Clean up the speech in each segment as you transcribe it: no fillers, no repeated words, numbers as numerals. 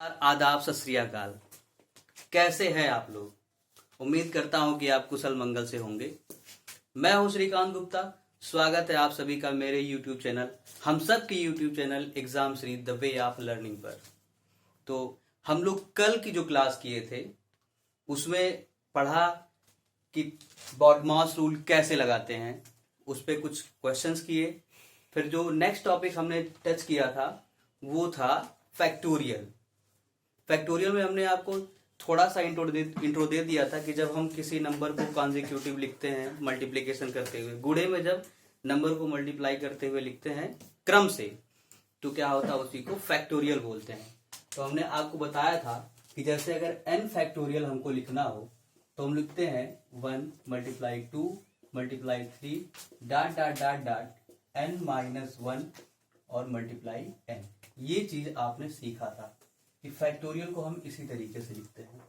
आदाब, सत श्री अकाल। कैसे हैं आप लोग? उम्मीद करता हूं कि आप कुशल मंगल से होंगे। मैं हूं श्रीकांत गुप्ता। स्वागत है आप सभी का मेरे YouTube चैनल, हम सब की YouTube channel exam Shri the way of learning पर। तो हम लोग कल की जो क्लास किए थे उसमें पढ़ा कि बॉडमास रूल कैसे लगाते हैं, उस पर कुछ क्वेश्चंस किए। फिर जो नेक्स्ट टॉपिक हमने टच किया था वो था फैक्टोरियल। फैक्टोरियल में हमने आपको थोड़ा सा इंट्रो दे दिया था कि जब हम किसी नंबर को कॉन्जिक्यूटिव लिखते हैं मल्टीप्लिकेशन करते हुए, गुणे में जब नंबर को मल्टीप्लाई करते हुए लिखते हैं क्रम से, तो क्या होता है, उसी को फैक्टोरियल बोलते हैं। तो हमने आपको बताया था कि जैसे अगर n फैक्टोरियल हमको लिखना हो तो हम लिखते हैं 1 multiply 2 multiply 3 dot dot dot dot n-1 और मल्टीप्लाई n। ये चीज आपने सीखा था कि फैक्टोरियल को हम इसी तरीके से लिखते हैं।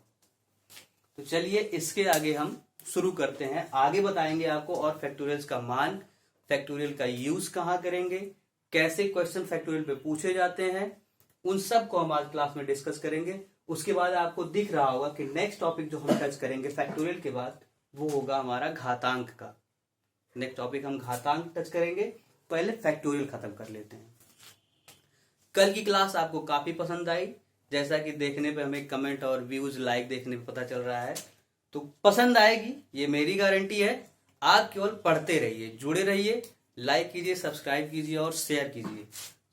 तो चलिए इसके आगे हम शुरू करते हैं। आगे बताएंगे आपको और फैक्टोरियल्स का मान, फैक्टोरियल का यूज कहां करेंगे, कैसे क्वेश्चन फैक्टोरियल पे पूछे जाते हैं, उन सब को हम आज क्लास में डिस्कस करेंगे। उसके बाद आपको दिख रहा होगा कि नेक्स्ट टॉपिक जो हम टच करेंगे फैक्टोरियल के बाद वो होगा हमारा घातांक का। नेक्स्ट टॉपिक हम घातांक टच करेंगे, पहले फैक्टोरियल खत्म कर लेते हैं। कल की क्लास आपको काफी पसंद आई, जैसा कि देखने पे हमें कमेंट और व्यूज लाइक देखने पे पता चल रहा है। तो पसंद आएगी, ये मेरी गारंटी है। आप केवल पढ़ते रहिए, जुड़े रहिए, लाइक कीजिए, सब्सक्राइब कीजिए और शेयर कीजिए।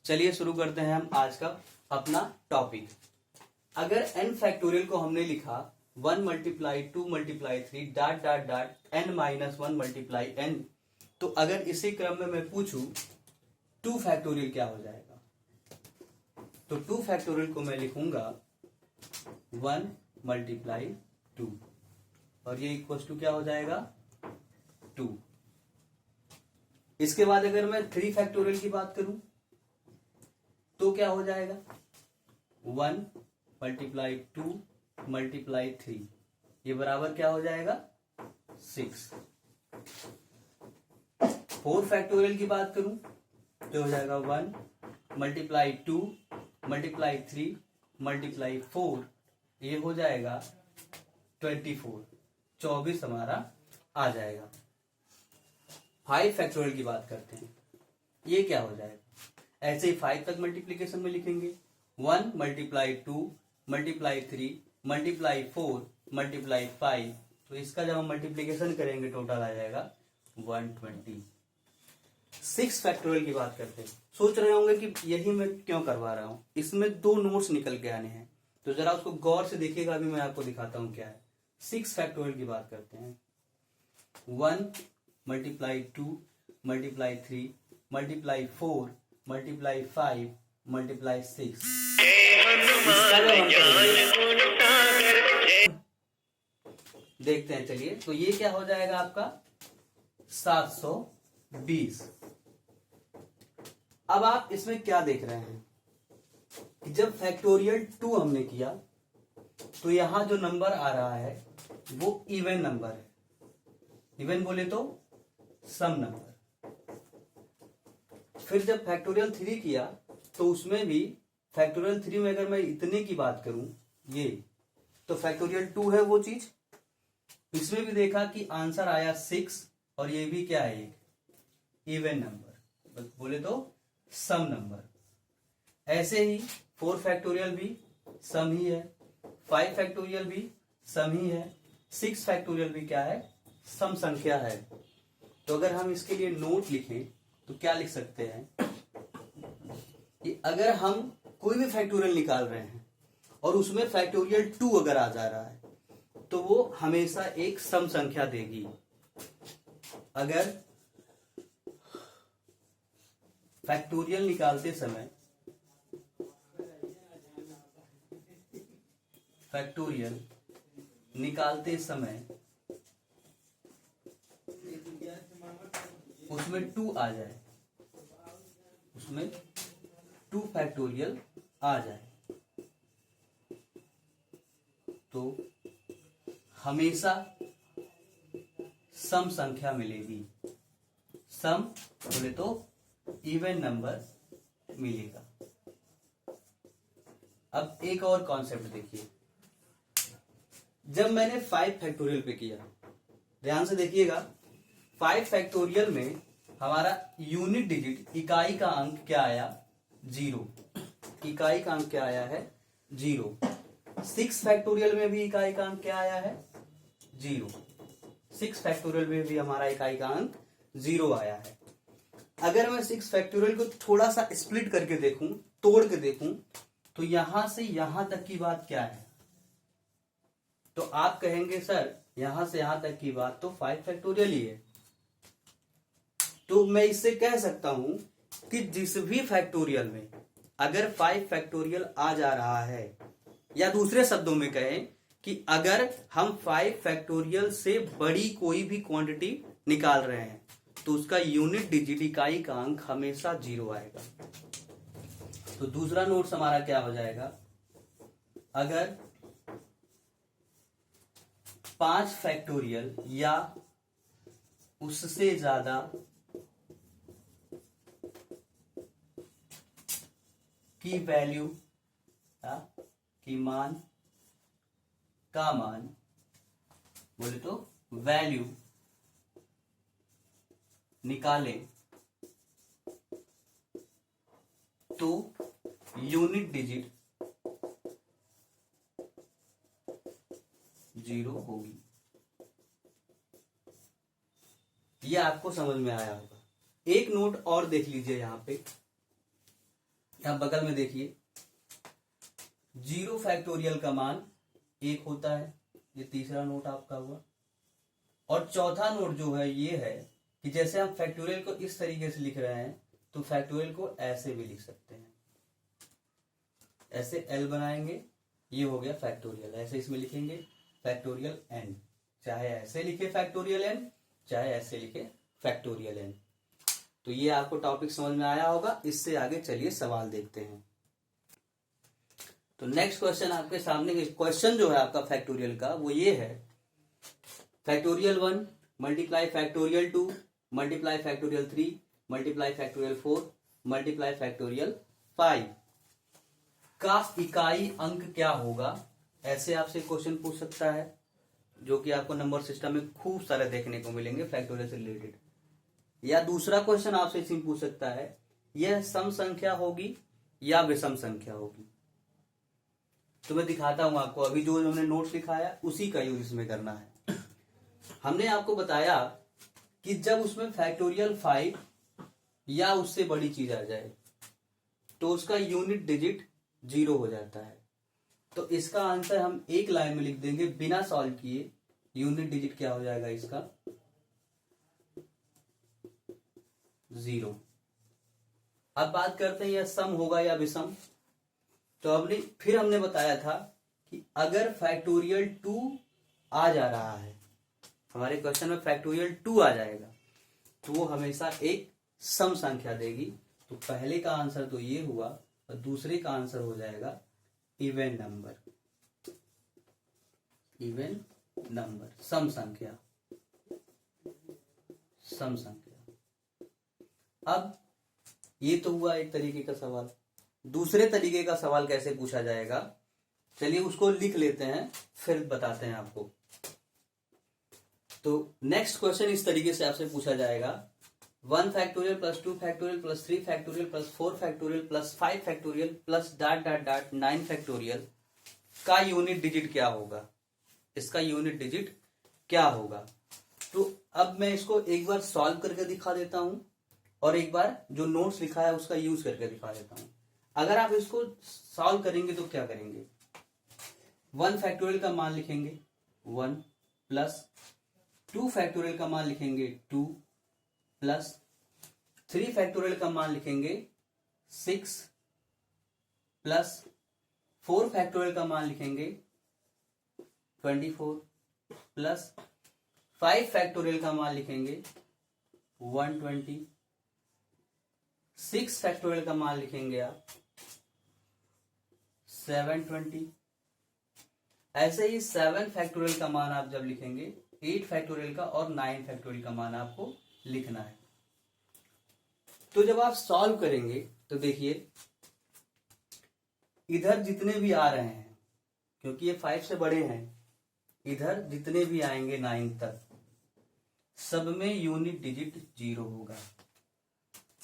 चलिए शुरू करते हैं हम आज का अपना टॉपिक। अगर n फैक्टोरियल को हमने लिखा 1 multiply 2 multiply 3 dot dot dot n-1 multiply n, तो अगर इसी क्रम में मैं पूछूं 2 फैक्टोरियल क्या हो जाएगा, तो 2 फैक्टोरियल को मैं लिखूंगा 1 मल्टीप्लाई 2 और ये इक्वल टू क्या हो जाएगा 2। इसके बाद अगर मैं 3 फैक्टोरियल की बात करूं तो क्या हो जाएगा 1 मल्टीप्लाई 2 मल्टीप्लाई 3, ये बराबर क्या हो जाएगा 6। 4 फैक्टोरियल की बात करूं तो हो जाएगा 1 मल्टीप्लाई 2 मल्टीप्लाई 3 मल्टीप्लाई 4, ये हो जाएगा 24 हमारा आ जाएगा। 5 फैक्टोरियल की बात करते हैं, ये क्या हो जाएगा, ऐसे ही 5 तक मल्टीप्लीकेशन में लिखेंगे 1 मल्टीप्लाई 2 मल्टीप्लाई 3 मल्टीप्लाई 4 मल्टीप्लाई 5, तो इसका जब हम मल्टीप्लीकेशन करेंगे टोटल आ जाएगा 120। 6 फैक्टोरियल की बात करते हैं। सोच रहे होंगे कि यही मैं क्यों करवा रहा हूं, इसमें 2 नोट्स निकल के आने हैं, तो जरा उसको गौर से देखिएगा, अभी मैं आपको दिखाता हूं क्या है। 6 फैक्टोरियल की बात करते हैं 1 multiply 2 multiply 3 multiply 4 multiply 5 multiply 6। देखते हैं, चलिए। तो ये क्या हो जाएगा आपका 720। अब आप इसमें क्या देख रहे हैं कि जब फैक्टोरियल 2 हमने किया तो यहां जो नंबर आ रहा है वो इवन नंबर है। इवन बोले तो सम नंबर। फिर जब फैक्टोरियल 3 किया तो उसमें भी फैक्टोरियल 3 में अगर मैं इतने की बात करूं ये, तो फैक्टोरियल 2 है वो चीज। इसमें भी देखा कि आंसर आया 6 और ये भी क्या है, एक इवन नंबर, बोले तो सम नंबर। ऐसे ही 4 फैक्टोरियल भी सम ही है, 5 फैक्टोरियल भी सम ही है, 6 फैक्टोरियल भी क्या है, सम संख्या है। तो अगर हम इसके लिए नोट लिखें तो क्या लिख सकते हैं कि अगर हम कोई भी फैक्टोरियल निकाल रहे हैं और उसमें फैक्टोरियल 2 अगर आ जा रहा है तो वो हमेशा एक सम संख्या देगी। अगर फैक्टोरियल निकालते समय उसमें 2 आ जाए, उसमें 2 फैक्टोरियल आ जाए तो हमेशा सम संख्या मिलेगी। सम बोले तो इवन नंबर मिलेगा। अब एक और कॉन्सेप्ट देखिए, जब मैंने 5 फैक्टोरियल पे किया, ध्यान से देखिएगा, 5 फैक्टोरियल में हमारा यूनिट डिजिट इकाई का अंक क्या आया, 0। इकाई का अंक क्या आया है, 0। 6 फैक्टोरियल में भी इकाई का अंक क्या आया है, 0। 6 फैक्टोरियल में भी हमारा इकाई का अंक 0 आया है। अगर मैं 6 फैक्टोरियल को थोड़ा सा स्प्लिट करके देखूं, तोड़ के देखूं, तो यहां से यहां तक की बात क्या है, तो आप कहेंगे सर यहां से यहां तक की बात तो 5 फैक्टोरियल ही है। तो मैं इससे कह सकता हूं कि जिस भी फैक्टोरियल में अगर 5 फैक्टोरियल आ जा रहा है, या दूसरे शब्दों में कहें कि अगर हम 5 फैक्टोरियल से बड़ी कोई भी क्वांटिटी निकाल रहे हैं, तो उसका यूनिट डिजिट इकाई का अंक हमेशा 0 आएगा। तो दूसरा नोट्स हमारा क्या हो जाएगा, अगर 5 फैक्टोरियल या उससे ज्यादा की वैल्यू की मान का मान बोले तो वैल्यू निकालें, तो यूनिट डिजिट 0 होगी। यह आपको समझ में आया होगा। एक नोट और देख लीजिए, यहां पे यहां बगल में देखिए, 0 फैक्टोरियल का मान 1 होता है। ये तीसरा नोट आपका हुआ। और चौथा नोट जो है ये है कि जैसे हम फैक्टोरियल को इस तरीके से लिख रहे हैं, तो फैक्टोरियल को ऐसे भी लिख सकते हैं, ऐसे एल बनाएंगे, ये हो गया फैक्टोरियल। ऐसे इसमें लिखेंगे फैक्टोरियल एन, चाहे ऐसे लिखे फैक्टोरियल एन, चाहे ऐसे लिखे फैक्टोरियल एन। तो ये आपको टॉपिक समझ में आया होगा। इससे आगे चलिए सवाल देखते हैं। तो नेक्स्ट क्वेश्चन आपके सामने, क्वेश्चन जो है आपका फैक्टोरियल का वो ये है, factorial 1 multiply factorial 2 multiply factorial 3 multiply factorial 4 multiply factorial 5 का इकाई अंक क्या होगा। ऐसे आपसे क्वेश्चन पूछ सकता है, जो कि आपको नंबर सिस्टम में खूब सारे देखने को मिलेंगे फैक्टोरियल से रिलेटेड। या दूसरा क्वेश्चन आपसे इसमें पूछ सकता है, यह सम संख्या होगी या विषम संख्या होगी। तो मैं दिखाता हूं आपको, अभी जो हमने नोट्स लिखाया उसी का यूज इसमें करना है। हमने आपको बताया कि जब उसमें फैक्टोरियल 5 या उससे बड़ी चीज आ जाए, तो उसका यूनिट डिजिट 0 हो जाता है। तो इसका आंसर हम एक लाइन में लिख देंगे बिना सॉल्व किए। यूनिट डिजिट क्या हो जाएगा इसका, 0। अब बात करते हैं यह सम होगा या विषम। तो फिर हमने बताया था कि अगर फैक्टोरियल 2 आ जा रहा है, हमारे क्वेश्चन में फैक्टोरियल 2 आ जाएगा, तो वो हमेशा एक सम संख्या देगी। तो पहले का आंसर तो ये हुआ, और दूसरे का आंसर हो जाएगा इवन नंबर। इवन नंबर, सम संख्या, सम संख्या। अब ये तो हुआ एक तरीके का सवाल। दूसरे तरीके का सवाल कैसे पूछा जाएगा, चलिए उसको लिख लेते हैं, फिर बताते हैं आपको। तो नेक्स्ट क्वेश्चन इस तरीके से आपसे पूछा जाएगा, 1 factorial plus 2 factorial plus 3 factorial plus 4 factorial plus 5 factorial plus dot dot dot 9 factorial का यूनिट डिजिट क्या होगा। इसका यूनिट डिजिट क्या होगा। तो अब मैं इसको एक बार सॉल्व करके दिखा देता हूं, और एक बार जो नोट्स लिखा है उसका यूज करके दिखा देता हूं। अगर आप इसको सॉल्व करेंगे तो क्या करेंगे, 1 फैक्टोरियल का मान लिखेंगे 1 प्लस 2 फैक्टोरियल का मान लिखेंगे 2 प्लस 3 फैक्टोरियल का मान लिखेंगे 6 प्लस 4 फैक्टोरियल का मान लिखेंगे 24 प्लस 5 फैक्टोरियल का मान लिखेंगे 120, 6 फैक्टोरियल का मान लिखेंगे आप 720। ऐसे ही 7 फैक्टोरियल का मान आप जब लिखेंगे, 8 फैक्टोरियल का और 9 फैक्टोरियल का मान आपको लिखना है। तो जब आप सॉल्व करेंगे तो देखिए इधर जितने भी आ रहे हैं, क्योंकि ये 5 से बड़े हैं, इधर जितने भी आएंगे 9 तक, सब में यूनिट डिजिट 0 होगा।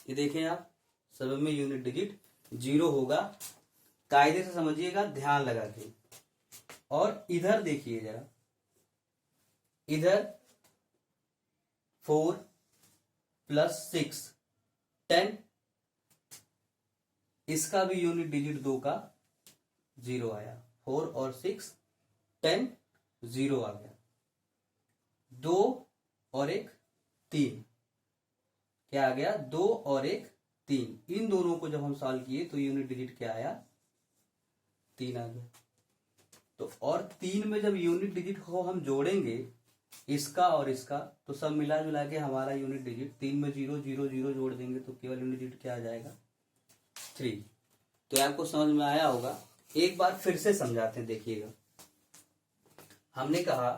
ये देखें आप, सब में यूनिट डिजिट 0 होगा। कायदे से समझिएगा, ध्यान लगा के। और इधर देखिए जरा, इधर 4 + 6 10, इसका भी यूनिट डिजिट 2 का 0 आया। 4 और 6 10 0 आ गया। 2 और 1 3, क्या आ गया? 2 और 1 3। इन दोनों को जब हम सॉल्व किए तो यूनिट डिजिट क्या आया? 3 आ गया। तो और 3 में जब यूनिट डिजिट को हम जोड़ेंगे, इसका और इसका, तो सब मिला जुला के हमारा यूनिट डिजिट 3 में 0 0 0 जोड़ देंगे तो केवल यूनिट डिजिट क्या आ जाएगा? 3। तो आपको समझ में आया होगा। एक बार फिर से समझाते हैं, देखिएगा। हमने कहा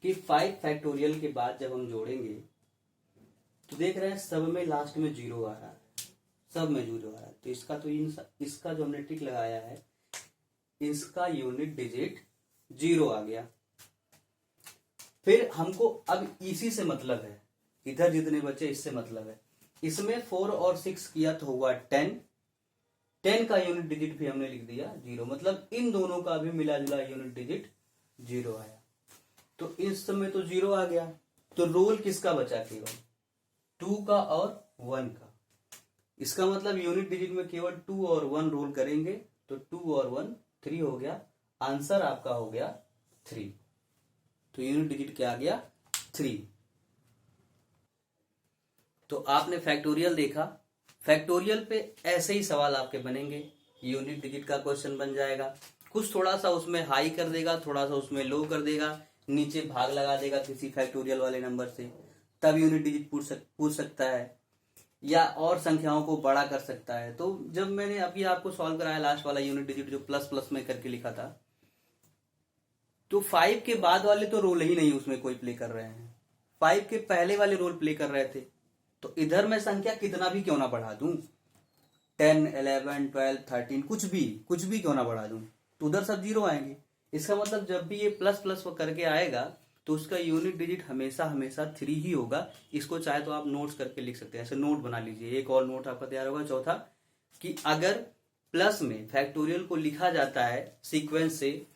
कि 5 फैक्टोरियल के बाद जब हम जोड़ेंगे तो देख रहे हैं सब में लास्ट में 0 आ रहा है, सब में 0 आ रहा है। तो इसका तो इसका जो हमने टिक लगाया है, इसका यूनिट डिजिट 0 आ गया। फिर हमको अब इसी से मतलब है, इधर जितने बचे इससे मतलब है। इसमें 4 और 6 किया तो हुआ 10। 10 का यूनिट डिजिट भी हमने लिख दिया 0, मतलब इन दोनों का भी मिला जुला यूनिट डिजिट 0 आया। तो इस समय तो 0 आ गया, तो रोल किसका बचा? केवल 2 का और 1 का। इसका मतलब यूनिट डिजिट में केवल 2 और 1 रोल करेंगे, तो 2 और 1 3 हो गया। आंसर आपका हो गया 3। तो यूनिट डिजिट क्या आ गया? 3। तो आपने फैक्टोरियल देखा। फैक्टोरियल पे ऐसे ही सवाल आपके बनेंगे। यूनिट डिजिट का क्वेश्चन बन जाएगा, कुछ थोड़ा सा उसमें हाई कर देगा, थोड़ा सा उसमें लो कर देगा, नीचे भाग लगा देगा किसी फैक्टोरियल वाले नंबर से, तब यूनिट डिजिट पूछ सकता है, या और संख्याओं को बड़ा कर सकता है। तो जब मैंने अभी आपको सॉल्व कराया लास्ट वाला यूनिट डिजिट जो प्लस प्लस में करके लिखा था, तो 5 के बाद वाले तो रोल ही नहीं उसमें कोई प्ले कर रहे हैं, 5 के पहले वाले रोल प्ले कर रहे थे। तो इधर मैं संख्या कितना भी क्यों ना बढ़ा दूं, 10 11 12 13, कुछ भी क्यों ना बढ़ा दूं, तो उधर सब 0 आएंगे। इसका मतलब जब भी ये प्लस प्लस करके आएगा तो उसका यूनिट डिजिट हमेशा हमेशा 3 ही होगा। इसको चाहे तो आप नोट्स करके लिख सकते हैं, ऐसे नोट बना लीजिए। एक और नोट आपका तैयार होगा, चौथा, कि अगर प्लस में फैक्टोरियल को लिखा जाता है सीक्वेंस से,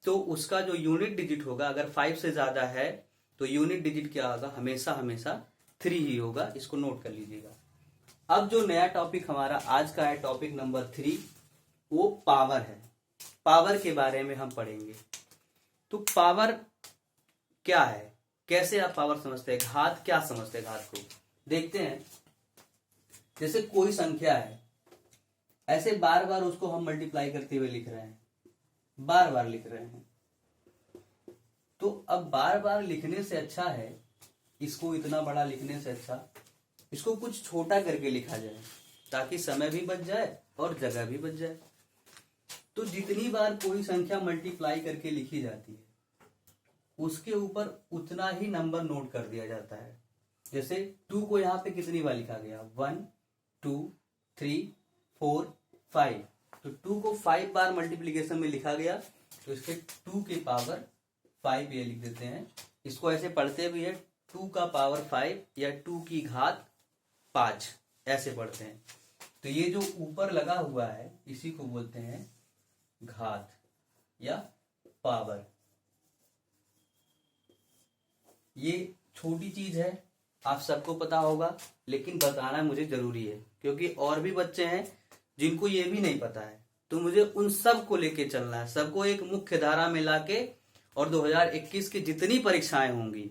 तो उसका जो यूनिट डिजिट होगा, अगर 5 से ज्यादा है तो यूनिट डिजिट क्या होगा? हमेशा हमेशा 3 ही होगा। इसको नोट कर लीजिएगा। अब जो नया टॉपिक हमारा आज का है, टॉपिक नंबर 3, वो पावर है। पावर के बारे में हम पढ़ेंगे। तो पावर क्या है, कैसे आप पावर समझते हैं, घात क्या समझते हैं घात को, देखते हैं। जैसे कोई संख्या है, ऐसे बार बार उसको हम मल्टीप्लाई करते हुए लिख रहे हैं, बार बार लिख रहे हैं। तो अब बार बार लिखने से अच्छा है, इसको इतना बड़ा लिखने से अच्छा इसको कुछ छोटा करके लिखा जाए, ताकि समय भी बच जाए और जगह भी बच जाए। तो जितनी बार कोई संख्या मल्टीप्लाई करके लिखी जाती है, उसके ऊपर उतना ही नंबर नोट कर दिया जाता है। जैसे 2 को यहाँ पे कितनी बार लिखा गया? 1 2 3 4 5। तो 2 को 5 बार मल्टीप्लीकेशन में लिखा गया, तो इसके 2 के पावर 5 ये लिख देते हैं। इसको ऐसे पढ़ते भी है, 2 का पावर 5 या 2 की घात 5, ऐसे पढ़ते हैं। तो ये जो ऊपर लगा हुआ है, इसी को बोलते हैं घात या पावर। ये छोटी चीज है, आप सबको पता होगा, लेकिन बताना मुझे जरूरी है, क्योंकि और भी बच्चे हैं जिनको ये भी नहीं पता है। तो मुझे उन सब को लेके चलना है, सबको एक मुख्य धारा में लाके, और 2021 की जितनी परीक्षाएं होंगी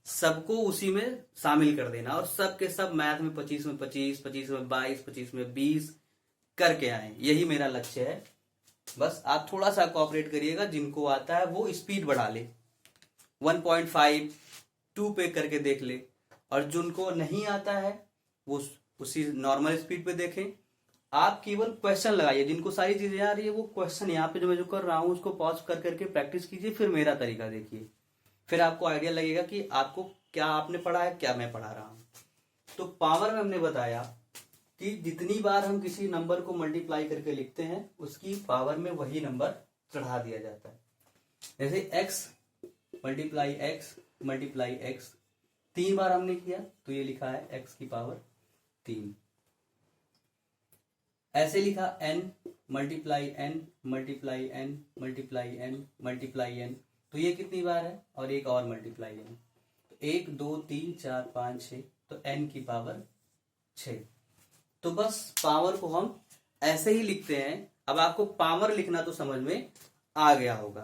सबको उसी में शामिल कर देना, और सब के सब मैथ में 25 में 25, 25 में 22, 25 में 20 करके आए। यही मेरा लक्ष्य है। बस आप थोड़ा सा कोऑपरेट करिएगा, जिनको आता है वो स्पीड बढ़ा ले, 1.5 2 पे करके देख ले, और जिनको नहीं आता है वो उसी नॉर्मल स्पीड पे देखें। आप केवल क्वेश्चन लगाइए, जिनको सारी चीजें आ रही है वो क्वेश्चन यहाँ पे जो मैं जो कर रहा हूँ उसको पॉज कर करके प्रैक्टिस कीजिए, फिर मेरा तरीका देखिए, फिर आपको आइडिया लगेगा कि आपको क्या आपने पढ़ा है, क्या मैं पढ़ा रहा हूं। तो पावर में हमने बताया कि जितनी बार हम किसी नंबर को मल्टीप्लाई करके लिखते हैं उसकी पावर में वही नंबर चढ़ा दिया जाता है। जैसे x मल्टीप्लाई x 3 बार हमने किया तो ये लिखा है x की पावर 3। ऐसे लिखा n मल्टीप्लाई n, तो ये कितनी बार है, और एक और मल्टीप्लाई n, तो 1 2 3 4 5 6, तो n की पावर 6। तो बस पावर को हम ऐसे ही लिखते हैं। अब आपको पावर लिखना तो समझ में आ गया होगा,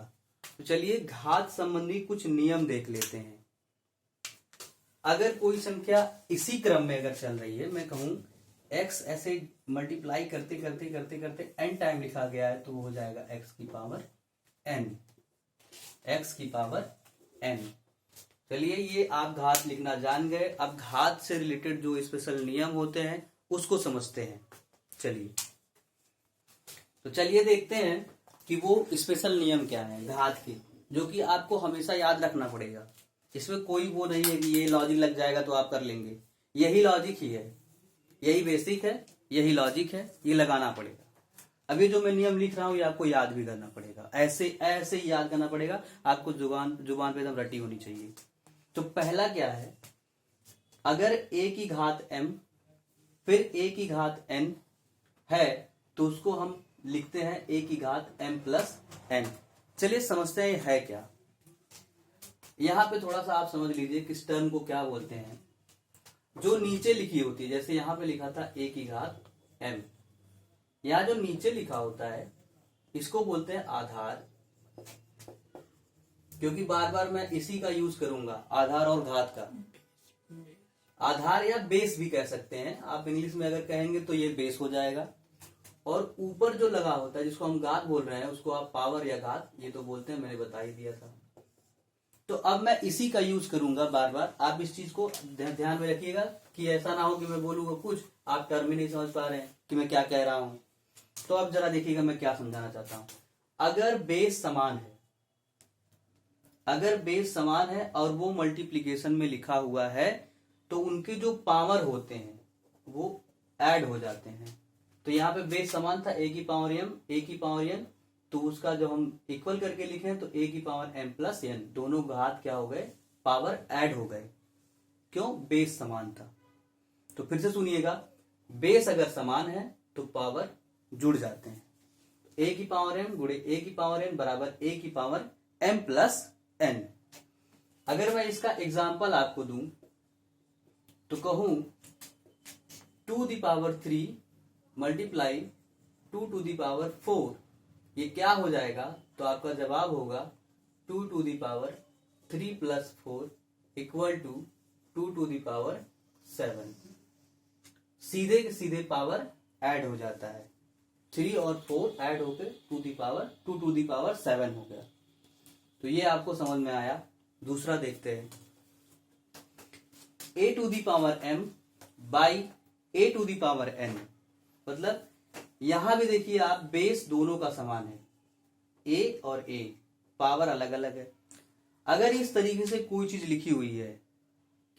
तो चलिए घात संबंधी कुछ नियम देख लेते हैं। अगर कोई संख्या इसी क्रम में अगर चल रही है, मैं कहूं x ऐसे मल्टीप्लाई करते करते करते करते n टाइम लिखा गया है, तो वो हो जाएगा x की पावर n। चलिए ये आप घात लिखना जान गए। अब घात से रिलेटेड जो स्पेशल नियम होते हैं उसको समझते हैं। चलिए देखते हैं कि वो स्पेशल नियम क्या है घात के, जो कि आपको हमेशा याद रखना पड़ेगा। इसमें कोई वो नहीं है कि ये लॉजिक लग जाएगा तो आप कर लेंगे, यही लॉजिक ही है, यही बेसिक है, यही लॉजिक है, ये लगाना पड़ेगा। अभी जो मैं नियम लिख रहा हूं ये आपको याद भी करना पड़ेगा, ऐसे ऐसे ही याद करना पड़ेगा, आपको जुबान पे एकदम रटी होनी चाहिए। तो पहला क्या है, अगर a की घात m फिर a की घात n है तो उसको हम लिखते हैं a की घात m प्लस n। चलिए समझते हैं है क्या। यहां पे थोड़ा सा आप समझ लीजिए किस टर्म को क्या बोलते हैं। जो नीचे लिखी होती है, जैसे यहां पे लिखा था a की घात m, यहां जो नीचे लिखा होता है इसको बोलते हैं आधार, क्योंकि बार बार मैं इसी का यूज करूंगा, आधार और घात का। आधार या बेस भी कह सकते हैं आप, इंग्लिश में अगर कहेंगे तो ये बेस हो जाएगा। और ऊपर जो लगा होता है जिसको हम घात बोल रहे हैं उसको आप पावर या घात ये तो बोलते हैं, मैंने बता ही दिया था। तो अब मैं इसी का यूज करूंगा बार बार, आप इस चीज को ध्यान में रखिएगा कि ऐसा ना हो कि मैं बोलूंगा कुछ आप टर्म ही नहीं समझ पा रहे हैं कि मैं क्या कह रहा हूं। तो अब जरा देखिएगा मैं क्या समझाना चाहता हूं। अगर बेस समान है और वो मल्टीप्लीकेशन में लिखा हुआ है तो उनके जो पावर होते हैं वो ऐड हो जाते हैं। तो यहाँ पे बेस समान था a की पावर n, तो उसका जो हम इक्वल करके लिखे तो a की पावर m प्लस n, दोनों घात क्या हो गए, पावर ऐड हो गए। क्यों, बेस समान था। तो फिर से सुनिएगा, बेस अगर समान है तो पावर जुड़ जाते हैं। a की पावर m गुणे a की पावर n बराबर a की पावर m प्लस n। अगर मैं इसका एग्जाम्पल आपको दूं तो कहूं 2 the power 3 multiply 2 to the power 4, ये क्या हो जाएगा, तो आपका जवाब होगा 2 to the power 3 plus 4 equal to 2 to the power 7। सीधे के सीधे पावर ऐड हो जाता है, 3 और 4 ऐड होकर 2 टू दी पावर 7 हो गया। तो ये आपको समझ में आया। दूसरा देखते हैं, a to the power m by a to the power n, मतलब यहां भी देखिए आप, बेस दोनों का समान है, a और a, पावर अलग अलग है। अगर इस तरीके से कोई चीज लिखी हुई है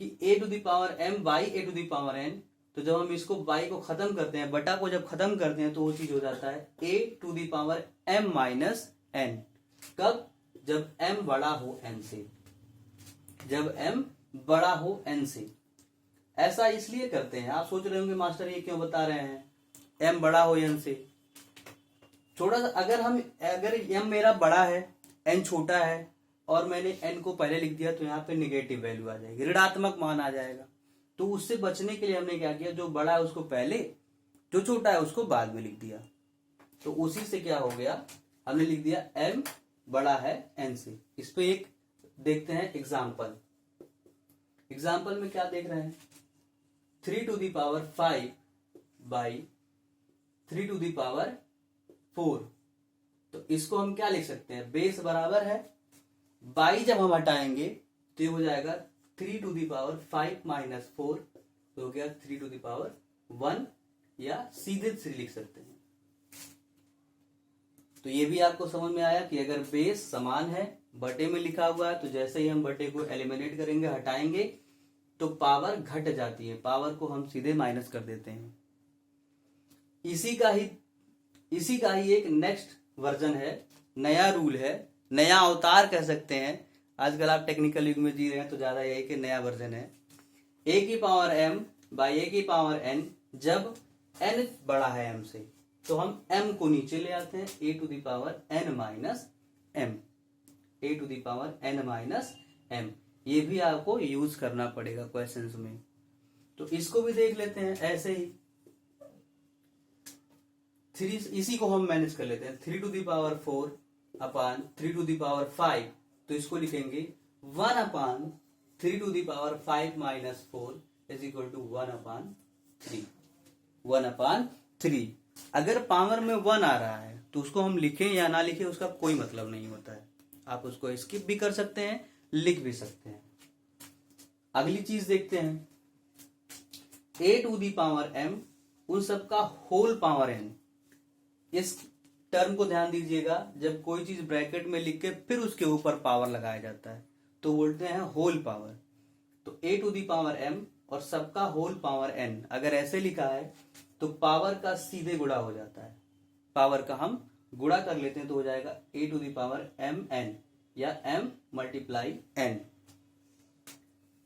कि a to the power m by a to the power n, तो जब हम इसको बाई को खत्म करते हैं, बटा को जब खत्म करते हैं तो वो चीज हो जाता है a to the power m minus n। कब, जब m बड़ा हो n से, जब m बड़ा हो n से। ऐसा इसलिए करते हैं, आप सोच रहे होंगे मास्टर ये क्यों बता रहे हैं, m बड़ा हो n से। थोड़ा सा अगर m मेरा बड़ा है n छोटा है और मैंने n को पहले लिख दिया तो यहाँ पे निगेटिव वैल्यू आ जाएगी, ऋणात्मक मान आ जाएगा। तो उससे बचने के लिए हमने क्या किया, जो बड़ा है उसको पहले, जो छोटा है उसको बाद में लिख दिया। तो उसी से क्या हो गया, हमने लिख दिया m बड़ा है n से। इस पे एक देखते हैं एग्जाम्पल। एग्जाम्पल में क्या देख रहे हैं, 3 to the power 5 by 3 to the power 4। तो इसको हम क्या लिख सकते हैं, बेस बराबर है, बाई जब हम हटाएंगे तो ये हो जाएगा 3 टू दी पावर 5 माइनस 4, तो हो गया 3 टू दी पावर 1, या सीधे 3 लिख सकते हैं। तो ये भी आपको समझ में आया कि अगर बेस समान है, बटे में लिखा हुआ है, तो जैसे ही हम बटे को एलिमिनेट करेंगे, हटाएंगे, तो पावर घट जाती है, पावर को हम सीधे माइनस कर देते हैं। इसी का ही एक नेक्स्ट वर्जन है, नया रूल है, नया अवतार कह सकते हैं। आजकल आप टेक्निकल युग में जी रहे हैं तो ज्यादा यही कि नया वर्जन है। a की पावर m बाई a की पावर n, जब n बड़ा है m से तो हम m को नीचे ले आते हैं, a to the power n minus m, a to the power n minus m। ये भी आपको यूज करना पड़ेगा क्वेश्चंस में। तो इसको भी देख लेते हैं ऐसे ही। इसी को हम मैनेज कर लेते हैं, 3 to the power 4 upon 3 to the power 5, तो इसको लिखेंगे 1 upon 3 to the power 5 minus 4 is equal to 1 upon 3, 1 upon 3। अगर पावर में 1 आ रहा है तो उसको हम लिखें या ना लिखें उसका कोई मतलब नहीं होता है, आप उसको स्किप भी कर सकते हैं, लिख भी सकते हैं। अगली चीज देखते हैं, a to the power m उन सबका होल पावर n। इस टर्म को ध्यान दीजिएगा, जब कोई चीज ब्रैकेट में लिख के फिर उसके ऊपर पावर लगाया जाता है तो बोलते हैं होल पावर। तो a to the power m और सबका होल पावर n अगर ऐसे लिखा है तो पावर का सीधे गुणा हो जाता है, पावर का हम गुणा कर लेते हैं तो हो जाएगा a to the power m n या m मल्टीप्लाई n।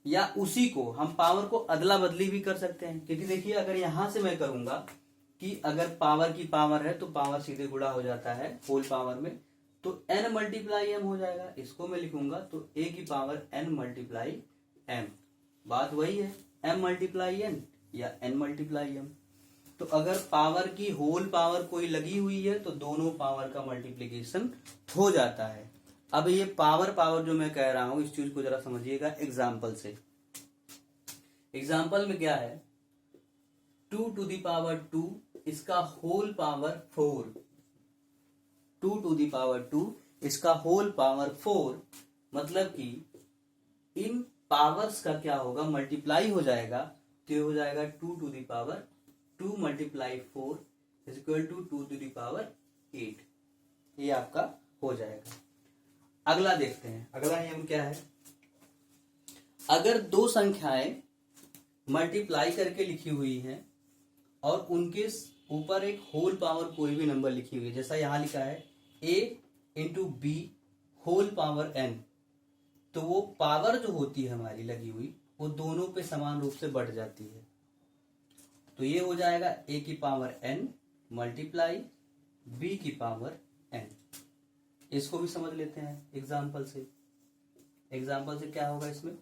या उसी को हम पावर को अदला बदली भी कर सकते हैं, क्योंकि देखिए अगर यहां से मैं करूंगा कि अगर पावर की पावर है तो पावर सीधे गुणा हो जाता है होल पावर में, तो n मल्टीप्लाई m हो जाएगा। इसको मैं लिखूंगा तो a की पावर n मल्टीप्लाई m, बात वही है m मल्टीप्लाई n या n मल्टीप्लाई m। तो अगर पावर की होल पावर कोई लगी हुई है तो दोनों पावर का मल्टीप्लीकेशन हो जाता है। अब ये पावर जो मैं कह रहा हूं इस चीज को जरा समझिएगा एग्जाम्पल से। एग्जाम्पल में क्या है, 2 टू दी पावर 2 इसका whole power 4, 2 to the power 2 इसका होल पावर 4, मतलब कि इन पावर्स का क्या होगा, मल्टीप्लाई हो जाएगा, तो ये हो जाएगा 2 to the power 2 multiply 4 is equal to 2 to the power 8, ये आपका हो जाएगा। अगला देखते हैं, अगला नियम क्या है, अगर दो संख्याएं मल्टीप्लाई करके लिखी हुई हैं और उनके ऊपर एक होल पावर कोई भी नंबर लिखी हुई है, जैसा यहां लिखा है a into B whole power n, तो वो पावर जो होती है हमारी लगी हुई वो दोनों पे समान रूप से बढ़ जाती है। तो ये हो जाएगा a की पावर n मल्टीप्लाई b की पावर n। इसको भी समझ लेते हैं एग्जाम्पल से। एग्जाम्पल से क्या होगा, इसमें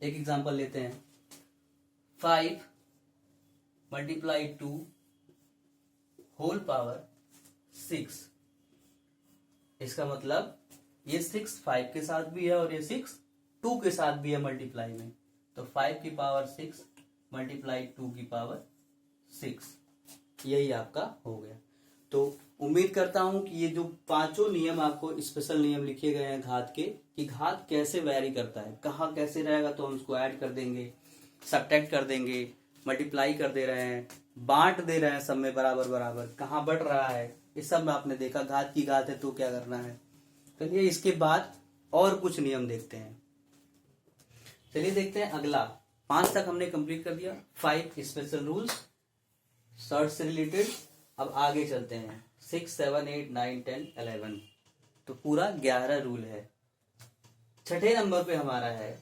एक एग्जाम्पल लेते हैं, 5 मल्टीप्लाई 2 होल पावर 6। इसका मतलब ये 6 5 के साथ भी है और ये 6 2 के साथ भी है मल्टीप्लाई में, तो 5 की पावर 6 मल्टीप्लाई 2 की पावर 6, यही आपका हो गया। तो उम्मीद करता हूं कि ये जो पांचों नियम आपको स्पेशल नियम लिखे गए हैं घात के, कि घात कैसे वैरी करता है, कहाँ कैसे रहेगा तो हम उसको ऐड कर देंगे, सब्ट्रैक्ट कर देंगे, मल्टीप्लाई कर दे रहे हैं, बांट दे रहे हैं सब में बराबर बराबर, कहाँ बढ़ रहा है, इस सब में आपने देखा। घात की घात है तो क्या करना है। चलिए इसके बाद और कुछ नियम देखते हैं। चलिए देखते हैं अगला, 5 तक हमने कंप्लीट कर दिया, 5 स्पेशल रूल्स शॉर्ट से रिलेटेड। अब आगे चलते हैं, 6 7 8 9 10 11, तो पूरा 11 रूल है। छठे नंबर पे हमारा है,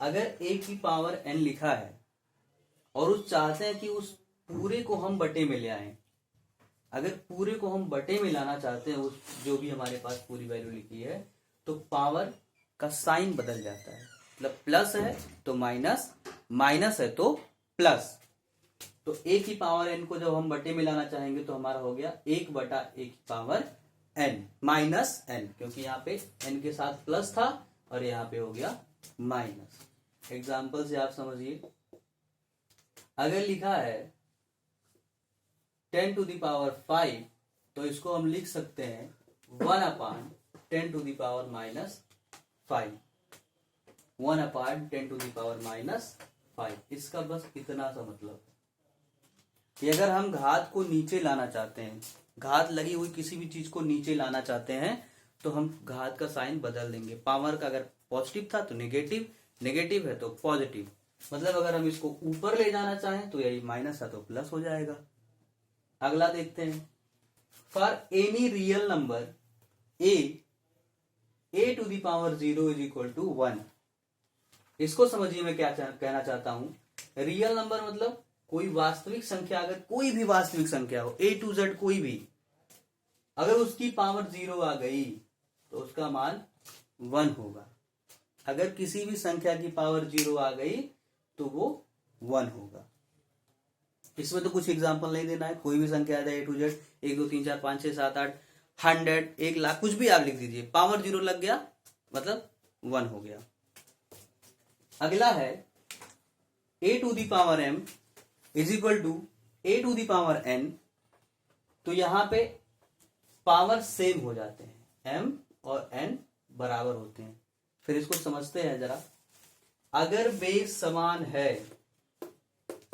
अगर a की पावर n लिखा है और उस चाहते हैं कि उस पूरे को हम बटे में ले आए, अगर पूरे को हम बटे में लाना चाहते हैं, उस जो भी हमारे पास पूरी वैल्यू लिखी है, तो पावर का साइन बदल जाता है, मतलब प्लस है तो माइनस, माइनस है तो प्लस। तो a की पावर n को जब हम बटे में लाना चाहेंगे तो हमारा हो गया 1 बटा a की पावर n माइनस n, क्योंकि यहाँ पे n के साथ प्लस था और यहाँ पे हो गया माइनस। एग्जाम्पल से आप समझिए, अगर लिखा है 10 टू दी पावर 5, तो इसको हम लिख सकते हैं 1 upon 10 to the power minus 5, 1 upon 10 to the power minus 5। इसका बस इतना सा मतलब कि अगर हम घात को नीचे लाना चाहते हैं, घात लगी हुई किसी भी चीज को नीचे लाना चाहते हैं, तो हम घात का साइन बदल देंगे। पावर का अगर पॉजिटिव था तो नेगेटिव, नेगेटिव है तो पॉजिटिव, मतलब अगर हम इसको ऊपर ले जाना चाहें तो यही माइनस था तो प्लस हो जाएगा। अगला देखते हैं, for any real number a to the power 0 is equal to 1। इसको समझिए मैं क्या कहना चाहता हूं। रियल नंबर मतलब कोई वास्तविक संख्या, अगर कोई भी वास्तविक संख्या हो A to Z कोई भी, अगर उसकी पावर 0 आ गई तो उसका मान 1 होगा। अगर किसी भी संख्या की पावर 0 आ गई तो वो 1 होगा। इसमें तो कुछ एग्जांपल नहीं देना है, कोई भी संख्या आ जाए A to Z, 1 2 3 4 5 6 7 8 100 1 लाख कुछ भी आप लिख दीजिए, पावर 0 लग गया मतलब 1 हो गया। अगला है a to the power m is equal to a to the power n। तो यहां पे पावर सेम हो जाते हैं, m और n बराबर होते हैं। फिर इसको समझते हैं जरा। अगर बेस समान है,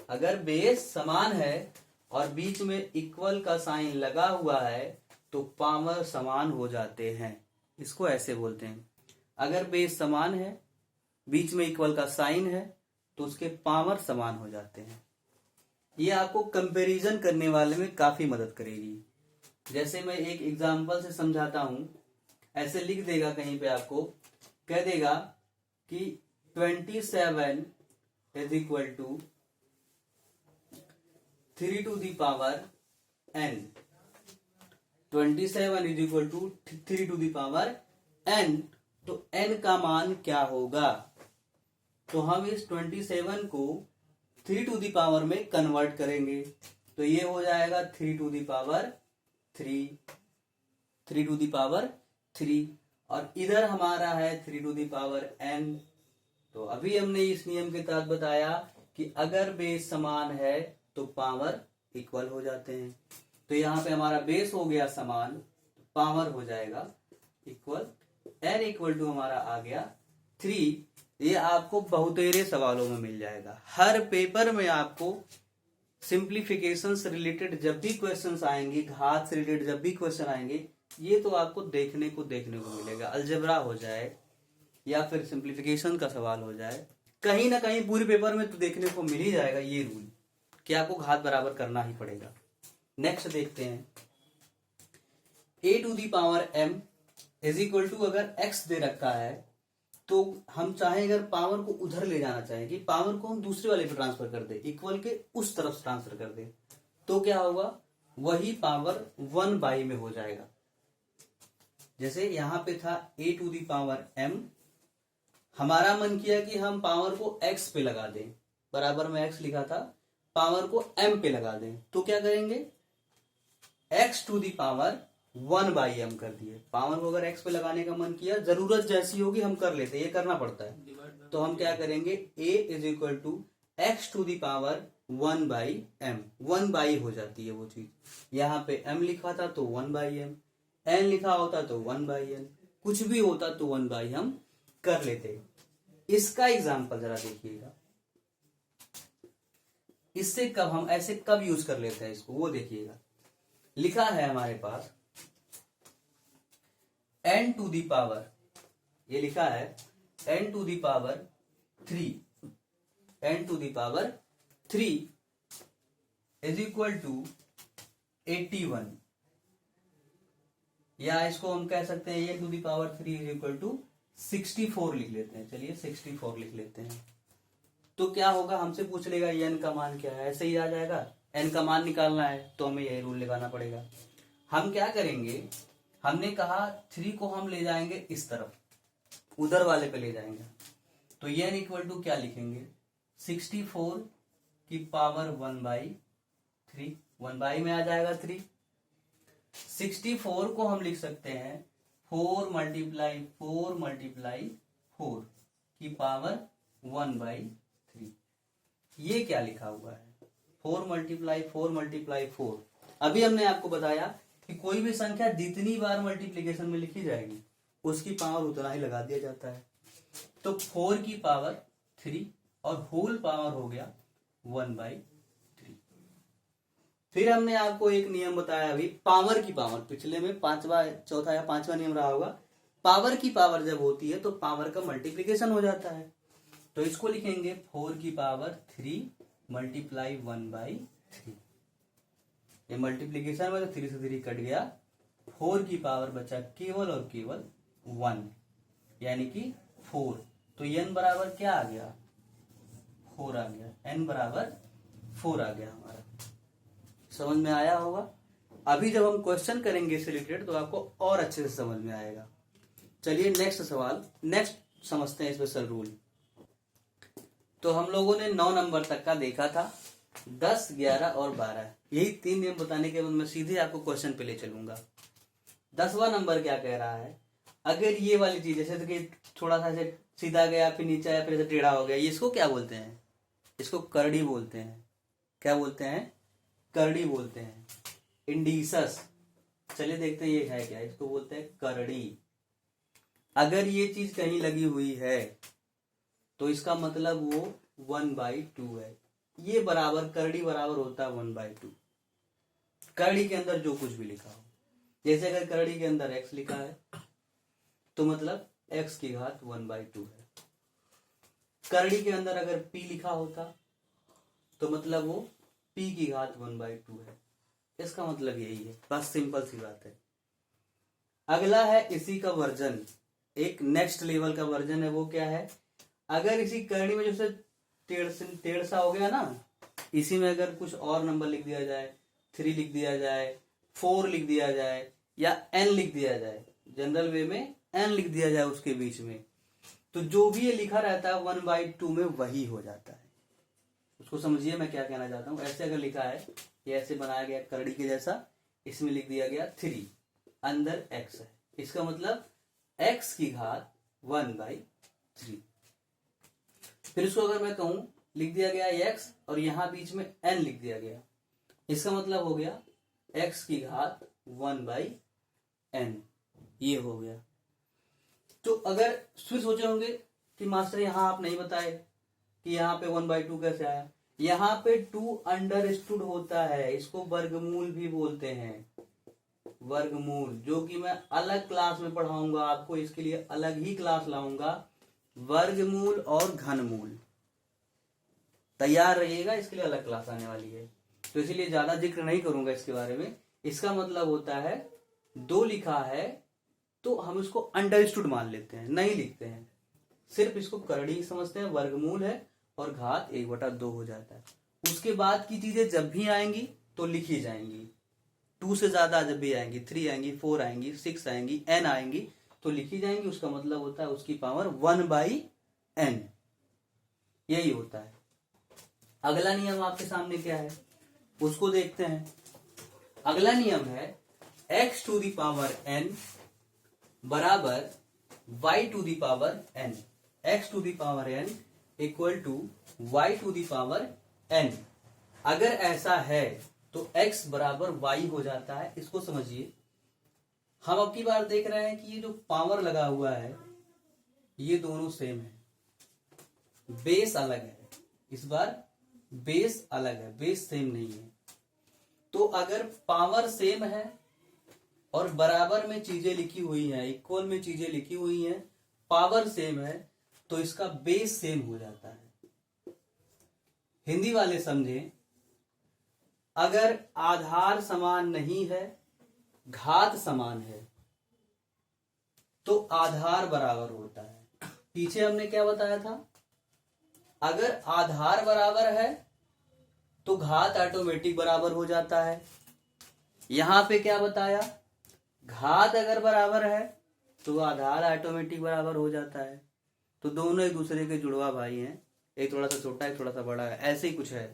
अगर बेस समान है और बीच में इक्वल का साइन लगा हुआ है तो पावर समान हो जाते हैं। इसको ऐसे बोलते हैं, अगर बेस समान है, बीच में इक्वल का साइन है तो उसके पावर समान हो जाते हैं। ये आपको कंपैरिजन करने वाले में काफी मदद करेगी। जैसे मैं एक एग्जांपल से समझाता हूं, ऐसे लिख देगा कहीं पे, आपको कह देगा कि 27 is equal to 3 to the power n। 27 is equal to 3 to the power n। तो n का मान क्या होगा? तो हम इस 27 को 3 टू दी पावर में कन्वर्ट करेंगे तो ये हो जाएगा 3 to the power 3, 3 to the power 3, और इधर हमारा है 3 टू दी पावर n। तो अभी हमने इस नियम के तहत बताया कि अगर बेस समान है तो पावर इक्वल हो जाते हैं। तो यहाँ पे हमारा बेस हो गया समान, पावर हो जाएगा इक्वल, n इक्वल टू हमारा आ गया 3। ये आपको बहुतेरे सवालों में मिल जाएगा। हर पेपर में आपको सिंप्लीफिकेशन से रिलेटेड जब भी क्वेश्चंस आएंगे, घात से रिलेटेड जब भी क्वेश्चन आएंगे, ये तो आपको देखने को मिलेगा। अलजेब्रा हो जाए या फिर सिंप्लीफिकेशन का सवाल हो जाए, कहीं ना कहीं पूरे पेपर में तो देखने को मिल ही जाएगा ये रूल कि आपको घात बराबर करना ही पड़ेगा। नेक्स्ट देखते हैं, a to the power m is equal to, अगर x दे रखा है तो हम चाहें, अगर पावर को उधर ले जाना चाहें कि पावर को हम दूसरे वाले पे ट्रांसफर कर दे, इक्वल के उस तरफ ट्रांसफर कर दे, तो क्या होगा? वही पावर 1/, में हो जाएगा। जैसे यहां पे था a to the power m, हमारा मन किया कि हम पावर को x पे लगा दें, बराबर में x लिखा था, पावर को m पे लगा दें, तो क्या करेंगे? x to the power 1/m कर दिए। पावर को अगर x पे लगाने का मन किया, जरूरत जैसी होगी हम कर लेते, ये करना पड़ता है। तो हम क्या करेंगे? a is equal to x to the power 1/m, 1/, हो जाती है वो चीज। यहाँ पे m लिखा था तो 1/m, n लिखा होता तो 1/n, कुछ भी होता तो 1/, हम कर लेते। इसका एग्जाम्पल जरा देखिएगा, इससे कब हम ऐसे कब यूज कर लेते हैं इसको, वो देखिएगा। लिखा है हमारे पास n टू दी पावर, ये लिखा है n to the power 3, n to the power 3 is equal to 81, या इसको हम कह सकते हैं n to the power 3 is equal to 64 लिख लेते हैं। चलिए 64 लिख लेते हैं। तो क्या होगा? हमसे पूछ लेगा n का मान क्या है, ऐसे ही आ जाएगा। n का मान निकालना है तो हमें यही रूल लगाना पड़ेगा। हम क्या करेंगे? हमने कहा 3 को हम ले जाएंगे इस तरफ, उधर वाले पे ले जाएंगे, तो n इक्वल टू क्या लिखेंगे? 64 की पावर 1/3, 1/, में आ जाएगा 3। 64 को हम लिख सकते हैं 4 मल्टीप्लाई 4 मल्टीप्लाई 4 की पावर 1/3। ये क्या लिखा हुआ है? 4 मल्टीप्लाई 4 मल्टीप्लाई 4। अभी हमने आपको बताया कि कोई भी संख्या जितनी बार मल्टीप्लिकेशन में लिखी जाएगी उसकी पावर उतना ही लगा दिया जाता है। तो 4 की पावर 3 और होल पावर हो गया 1/3। फिर हमने आपको एक नियम बताया अभी, पावर की पावर, पिछले में चौथा या पांचवा नियम रहा होगा, पावर की पावर जब होती है तो पावर का मल्टीप्लिकेशन हो जाता है। तो इसको लिखेंगे 4 की पावर 3 मल्टीप्लाई 1/3। ये मल्टीप्लीकेशन में तो 3 से 3 कट गया, 4 की पावर बचा केवल और केवल 1, यानी कि 4। तो n बराबर क्या आ गया, 4 आ गया, n बराबर 4 आ गया हमारा। समझ में आया होगा। अभी जब हम क्वेश्चन करेंगे इससे रिलेटेड तो आपको और अच्छे से समझ में आएगा। चलिए नेक्स्ट सवाल, नेक्स्ट समझते हैं स्पेशल रूल। तो हम लोगों ने 9 नंबर तक का देखा था, 10, 11 और 12। यही 3 नियम बताने के बाद मैं सीधे आपको क्वेश्चन पे ले चलूंगा। 10वां नंबर क्या कह रहा है, अगर ये वाली चीज जैसे कि थोड़ा सा ऐसे सीधा गया फिर नीचे आया फिर ऐसे टेढ़ा हो गया, ये इसको क्या बोलते हैं, इसको करड़ी बोलते हैं। क्या बोलते हैं, करड़ी बोलते हैं, इंडिसस। चलिए देखते हैं ये है क्या, इसको बोलते हैं करड़ी। अगर ये चीज कहीं लगी हुई है तो इसका मतलब वो 1/2 है। ये बराबर, करड़ी बराबर होता है 1/2। करड़ी के अंदर जो कुछ भी लिखा हो, जैसे अगर करड़ी के अंदर x लिखा है तो मतलब x की घात 1/2 है। करड़ी के अंदर अगर p लिखा होता तो मतलब वो p की घात 1/2 है। इसका मतलब यही है, बस सिंपल सी बात है। अगला है इसी का वर्जन, एक नेक्स्ट लेवल का वर्जन है। वो क्या है, अगर इसी करड़ी में जैसे टेढ़ सा हो गया ना, इसी में अगर कुछ और नंबर लिख दिया जाए, 3 लिख दिया जाए, 4 लिख दिया जाए या n लिख दिया जाए, जनरल वे में n लिख दिया जाए उसके बीच में, तो जो भी ये लिखा रहता है 1/2 में वही हो जाता है। उसको समझिए मैं क्या कहना चाहता हूं। ऐसे अगर लिखा है, ये ऐसे बनाया गया करड़ी के जैसा, इसमें लिख दिया गया 3, अंदर x है, इसका मतलब x की घात 1/3। फिर इसको अगर मैं कहूं, लिख दिया गया x और यहां बीच में n लिख दिया गया, इसका मतलब हो गया x की घात 1/n। ये हो गया। तो अगर फिर सोचे होंगे कि मास्टर यहां आप नहीं बताए कि यहाँ पे 1/2 कैसे आया। यहाँ पे 2 अंडरस्टूड होता है, इसको वर्गमूल भी बोलते हैं, वर्गमूल, जो कि मैं अलग क्लास में पढ़ाऊंगा आपको, इसके लिए अलग ही क्लास लाऊंगा। वर्गमूल और घनमूल, तैयार रहिएगा, इसके लिए अलग क्लास आने वाली है, तो इसीलिए ज्यादा जिक्र नहीं करूंगा इसके बारे में। इसका मतलब होता है 2 लिखा है तो हम इसको अंडरस्टूड मान लेते हैं, नहीं लिखते हैं, सिर्फ इसको करड़ी समझते हैं, वर्गमूल है और घात 1/2 हो जाता है। उसके बाद की चीजें जब भी आएंगी तो लिखी जाएंगी, 2 से ज्यादा जब भी आएंगी, 3 आएंगी, 4 आएंगी, 6 आएंगी, n आएंगी तो लिखी जाएंगी। उसका मतलब होता है उसकी पावर 1/n, यही होता है। अगला नियम आपके सामने क्या है उसको देखते हैं। अगला नियम है x⁴n बराबर y⁴n, x⁴n equal to y⁴n। अगर ऐसा है तो x बराबर y हो जाता है। इसको समझिए, हम अब की बार देख रहे हैं कि ये जो पावर लगा हुआ है ये दोनों सेम है, बेस अलग है, इस बार बेस अलग है, बेस सेम नहीं है। तो अगर पावर सेम है और बराबर में चीजें लिखी हुई हैं, इक्वल में चीजें लिखी हुई हैं, पावर सेम है, तो इसका बेस सेम हो जाता है। हिंदी वाले समझें, अगर आधार समान नहीं है, घात समान है, तो आधार बराबर होता है। पीछे हमने क्या बताया था, अगर आधार बराबर है तो घात ऑटोमेटिक बराबर हो जाता है। यहां पे क्या बताया, घात अगर बराबर है तो आधार ऑटोमेटिक बराबर हो जाता है। तो दोनों एक दूसरे के जुड़वा भाई हैं, एक थोड़ा सा छोटा एक थोड़ा सा बड़ा है। ऐसे ही कुछ है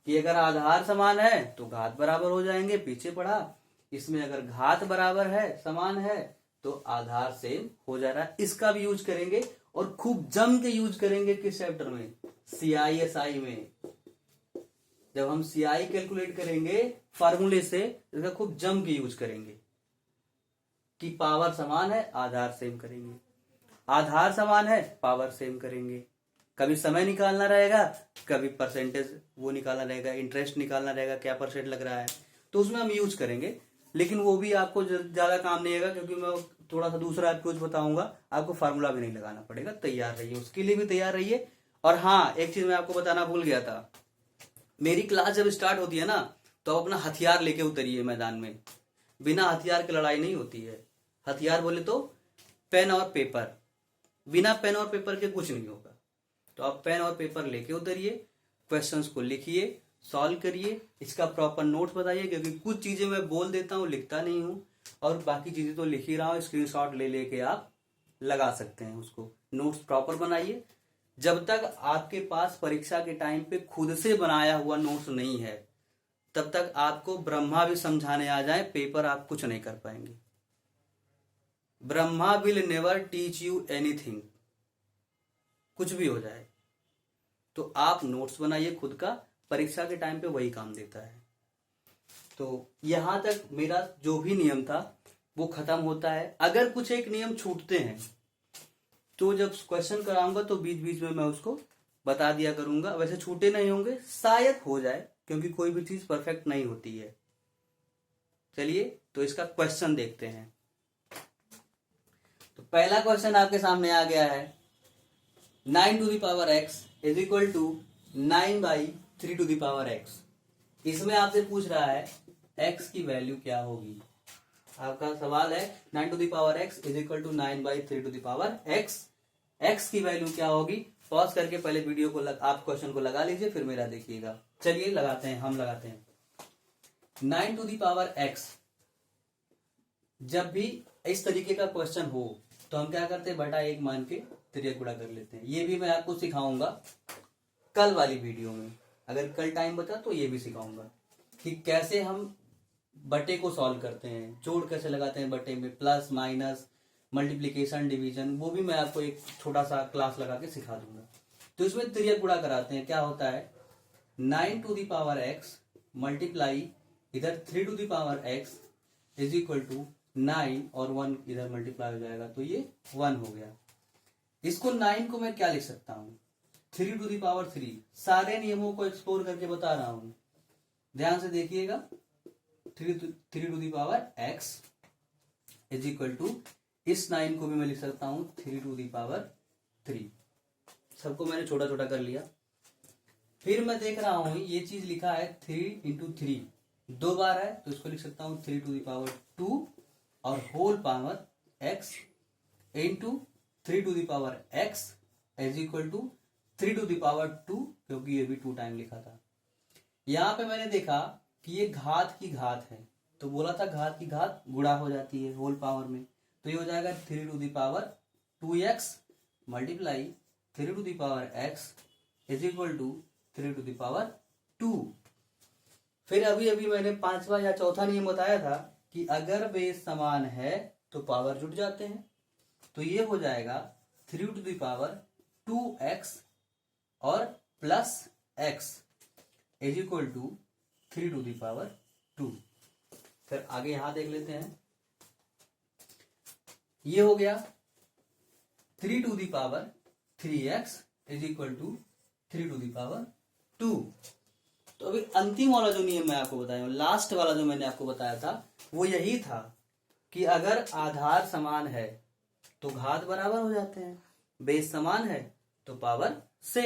कि अगर आधार समान है तो घात बराबर हो जाएंगे, पीछे पढ़ा। इसमें अगर घात बराबर है, समान है, तो आधार सेम हो जा रहा है। इसका भी यूज करेंगे और खूब जम के यूज करेंगे किस चैप्टर में, CISI में। जब हम CI कैलकुलेट करेंगे फार्मूले से, इसका खूब जम के यूज करेंगे कि पावर समान है, आधार सेम करेंगे, आधार समान है, पावर सेम करेंगे। कभी समय निकालना रहेगा, कभी परसेंटेज वो निकालना रहेगा, इंटरेस्ट निकालना रहेगा, क्या परसेंट लग रहा है, तो उसमें हम यूज करेंगे। लेकिन वो भी आपको ज्यादा काम नहीं आएगा, क्योंकि मैं थोड़ा सा दूसरा अप्रोच बताऊंगा, आपको फार्मूला भी नहीं लगाना पड़ेगा। तैयार रहिए, उसके लिए भी तैयार रहिए। और हाँ, एक चीज मैं आपको बताना भूल गया था, मेरी क्लास जब स्टार्ट होती है ना तो आप अपना हथियार लेके उतरिए मैदान में। बिना हथियार की लड़ाई नहीं होती है। हथियार बोले तो पेन और पेपर, बिना पेन और पेपर के कुछ नहीं होगा। तो आप पेन और पेपर लेके उतरिए, क्वेश्चंस को लिखिए, सॉल्व करिए, इसका प्रॉपर नोट्स बताइए, क्योंकि कुछ चीजें मैं बोल देता हूँ, लिखता नहीं हूँ, और बाकी चीजें तो लिख ही रहा हूँ। स्क्रीनशॉट ले लेके आप लगा सकते हैं उसको। नोट्स प्रॉपर बनाइए। जब तक आपके पास परीक्षा के टाइम पे खुद से बनाया हुआ नोट्स नहीं है, तब तक आपको ब्रह्मा भी समझाने आ जाए, पेपर आप कुछ नहीं कर पाएंगे। Brahma will never teach you anything, कुछ भी हो जाए। तो आप नोट्स बनाइए खुद का, परीक्षा के टाइम पे वही काम देता है। तो यहां तक मेरा जो भी नियम था वो खत्म होता है। अगर कुछ एक नियम छूटते हैं तो जब क्वेश्चन कराऊंगा तो बीच बीच में मैं उसको बता दिया करूंगा। वैसे छूटे नहीं होंगे, शायद हो जाए, क्योंकि कोई भी चीज परफेक्ट नहीं होती है। चलिए तो इसका क्वेश्चन देखते हैं। तो पहला क्वेश्चन आपके सामने आ गया है, 9 to the power x is equal to 9/3 to the power x। इसमें आपसे पूछ रहा है x की वैल्यू क्या होगी। आपका सवाल है 9 to the power x is equal to 9/3 to the power x, x की वैल्यू क्या होगी। पॉज करके पहले वीडियो को आप क्वेश्चन को लगा लीजिए, फिर मेरा देखिएगा। चलिए लगाते हैं, हम लगाते हैं 9 to the power x। जब भी इस तरीके का क्वेश्चन हो तो हम क्या करते हैं, बटा 1 मान के त्रिज्या गुणा कर लेते हैं। ये भी मैं आपको सिखाऊंगा कल वाली वीडियो में। अगर कल टाइम बचा तो ये भी सिखाऊंगा कि कैसे हम बटे को सॉल्व करते हैं, जोड़ कैसे लगाते हैं बटे में, प्लस माइनस, मल्टीप्लीकेशन, डिवीजन, वो भी मैं आपको एक छोटा सा क्लास लगा के सिखा दूंगा। तो इसमें त्रिज्या गुणा कराते हैं। क्या होता है, 9 to the power x multiply इधर 3 to the power x is equal to 9 और 1 इधर मल्टीप्लाई हो जाएगा, तो ये 1 हो गया। इसको 9 को मैं क्या लिख सकता हूं, 3 to the power 3। सारे नियमों को एक्सप्लोर करके बता रहा हूं, ध्यान से देखिएगा। 3 to the power x is equal to, इस 9 को भी मैं लिख सकता हूं 3 to the power 3। सबको मैंने छोटा छोटा कर लिया। फिर मैं देख रहा हूं ये चीज लिखा है 3 into 3, 2 बार है, तो इसको लिख सकता हूं 3 to the power 2 और whole power x into 3 to the power x is equal to 3 to the power 2, क्योंकि ये भी 2 टाइम लिखा था। यहां पे मैंने देखा कि ये घात की घात है, तो बोला था घात की घात गुणा हो जाती है होल पावर में, तो ये हो जाएगा 3 to the power 2x multiply 3 to the power x is equal to 3 to the power 2। फिर अभी अभी मैंने 5वां या चौथा नियम बताया था कि अगर बेस समान है तो पावर जुड़ जाते हैं। तो ये हो जाएगा 3 to the power 2x और plus x is equal to 3 to the power 2। फिर आगे यहां देख लेते हैं, ये हो गया 3 to the power 3x is equal to 3 to the power 2। तो अभी अंतिम वाला जो नियम मैं आपको बताया, लास्ट वाला जो मैंने आपको बताया था, वो यही था कि अगर आधार समान है तो घात बराबर हो जाते हैं, बेस समान है तो पावर